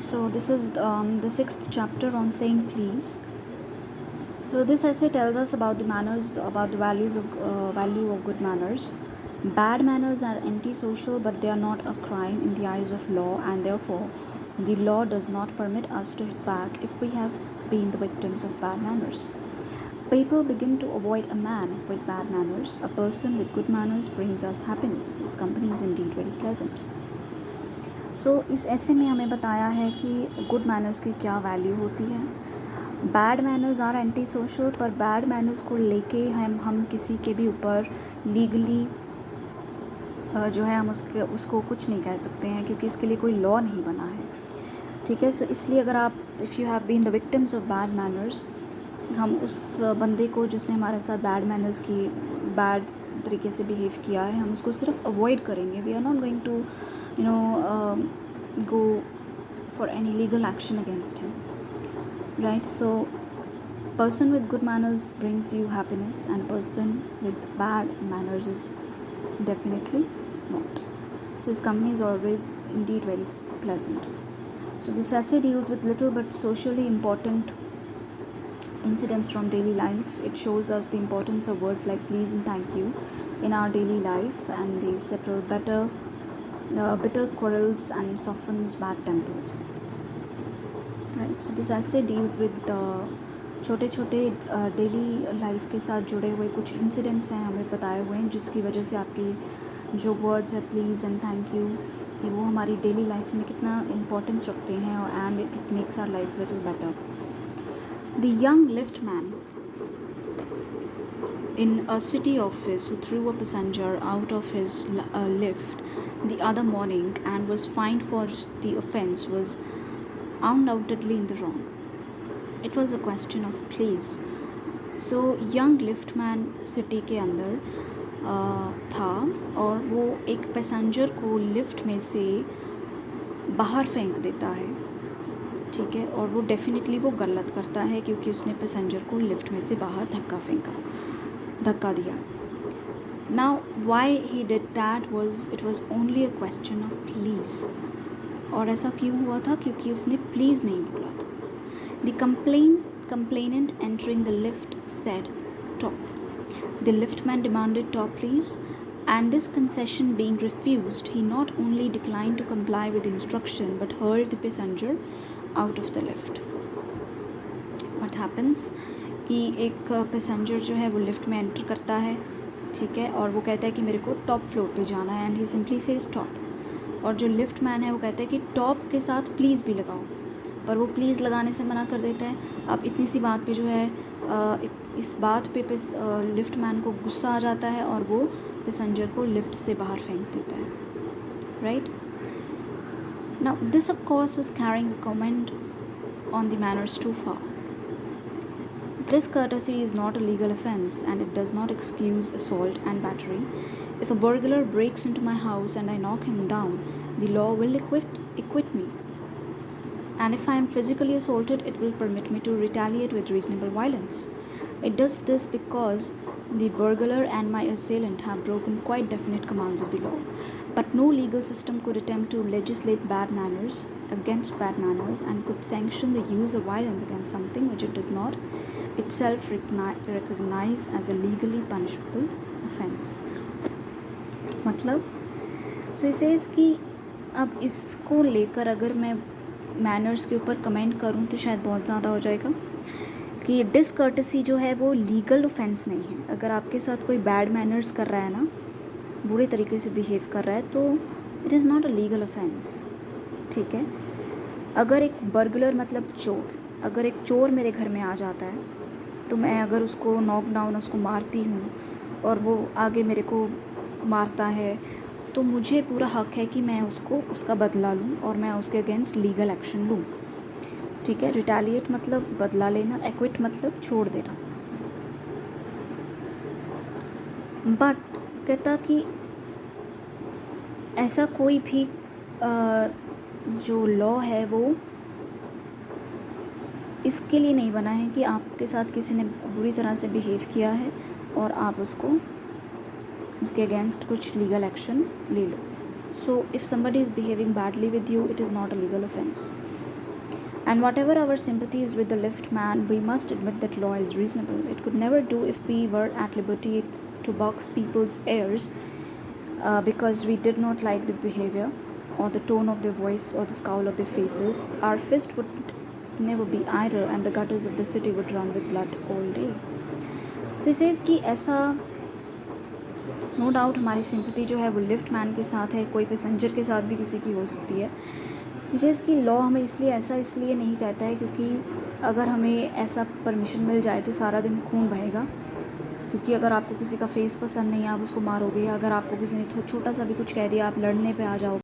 So this is the sixth chapter on saying please. So this essay tells us about the manners, about the value of good manners. Bad manners are antisocial, but they are not a crime in the eyes of law, and therefore, the law does not permit us to hit back if we have been the victims of bad manners. People begin to avoid a man with bad manners. A person with good manners brings us happiness. His company is indeed very pleasant. सो इस ऐसे में हमें बताया है कि good manners की क्या value होती है. Bad manners are anti social, पर बैड मैनर्स को लेके हम किसी के भी ऊपर लीगली जो है हम उसको कुछ नहीं कह सकते हैं, क्योंकि इसके लिए कोई लॉ नहीं बना है. ठीक है. सो इसलिए अगर आप if you have been the victims of bad manners, हम उस बंदे को जिसने हमारे साथ बैड मैनर्स की बैड तरीके से बिहेव किया है, हम उसको सिर्फ अवॉइड करेंगे. We are not going to go for any legal action against him, right? So person with good manners brings you happiness, and person with bad manners is definitely not. So his company is always indeed very pleasant. So this essay deals with little but socially important incidents from daily life. It shows us the importance of words like please and thank you in our daily life, and they settle bitter quarrels and softens bad tempers. Right. So this essay deals with छोटे छोटे daily life के साथ जुड़े हुए कुछ incidents हैं हमें बताए हुए हैं, जिसकी वजह से आपकी जो वर्ड्स है प्लीज़ एंड थैंक यू, कि वो हमारी डेली लाइफ में कितना इम्पोर्टेंस रखते हैं, and it makes our life little better. The young lift man in a city office who threw a passenger out of his lift the other morning and was fined for the offence was undoubtedly in the wrong. It was a question of please. So young liftman city के अंदर था, और वो एक passenger को lift में से बाहर फेंक देता है. ठीक है. और वो डेफिनेटली वो गलत करता है, क्योंकि उसने पैसेंजर को लिफ्ट में से बाहर धक्का दिया. Now why he did that was it was only a question of please. और ऐसा क्यों हुआ था? क्योंकि उसने प्लीज़ नहीं बोला था. The complainant entering the lift said top. The liftman demanded top please, and this concession being refused, he not only declined to comply with the instruction but hurled the passenger out of the lift. What happens? कि एक passenger जो है वो lift में enter करता है. ठीक है. और वो कहता है कि मेरे को टॉप फ्लोर पे जाना है, and he simply says top. और जो लिफ्ट मैन है वो कहता है कि टॉप के साथ प्लीज़ भी लगाओ, पर वो प्लीज़ लगाने से मना कर देता है. अब इतनी सी बात पे जो है इस बात पे लिफ्ट मैन को गुस्सा आ जाता है, और वो पैसेंजर को लिफ्ट से बाहर फेंक देता है. Right. Now this of course was carrying a comment on the manners too far. Discourtesy is not a legal offense, and it does not excuse assault and battery. If a burglar breaks into my house and I knock him down, the law will acquit me. And if I am physically assaulted, it will permit me to retaliate with reasonable violence. It does this because the burglar and my assailant have broken quite definite commands of the law. But no legal system could attempt to legislate against bad manners, and could sanction the use of violence against something which it does not itself recognize as a legally punishable offense. मतलब so it says कि अब इसको लेकर अगर मैं manners के ऊपर comment करूँ तो शायद बहुत ज़्यादा हो जाएगा, कि डिसकर्टेसी जो है वो लीगल ऑफेंस नहीं है. अगर आपके साथ कोई बैड मैनर्स कर रहा है ना, बुरे तरीके से बिहेव कर रहा है, तो it is not a legal offence. ठीक है. अगर एक बर्गलर मतलब चोर, अगर एक चोर मेरे घर में आ जाता है, तो मैं अगर उसको नॉक डाउन उसको मारती हूँ और वो आगे मेरे को मारता है, तो मुझे पूरा हक है कि मैं उसका बदला लूँ और मैं उसके अगेंस्ट लीगल एक्शन लूँ. ठीक है. रिटेलिएट मतलब बदला लेना, एक्विट मतलब छोड़ देना. बट कहता कि ऐसा कोई भी जो लॉ है वो इसके लिए नहीं बना है कि आपके साथ किसी ने बुरी तरह से बिहेव किया है और आप उसके अगेंस्ट कुछ लीगल एक्शन ले लो. So if somebody is behaving badly with you, it is not a legal offence. And whatever our sympathies with the lift man, we must admit that law is reasonable. It could never do if we were at liberty to box people's ears because we did not like the behavior or the tone of their voice or the scowl of their faces. Our fist would never be idle and the gutters of the city would run with blood all day. So he says कि ऐसा no doubt हमारी sympathy जो है वो lift man के साथ है, कोई पैसेंजर के साथ भी किसी की हो सकती है. इसे इसकी लॉ हमें इसलिए नहीं कहता है क्योंकि अगर हमें ऐसा परमिशन मिल जाए तो सारा दिन खून बहेगा. क्योंकि अगर आपको किसी का फेस पसंद नहीं है आप उसको मारोगे, अगर आपको किसी ने छोटा सा भी कुछ कह दिया आप लड़ने पे आ जाओगे.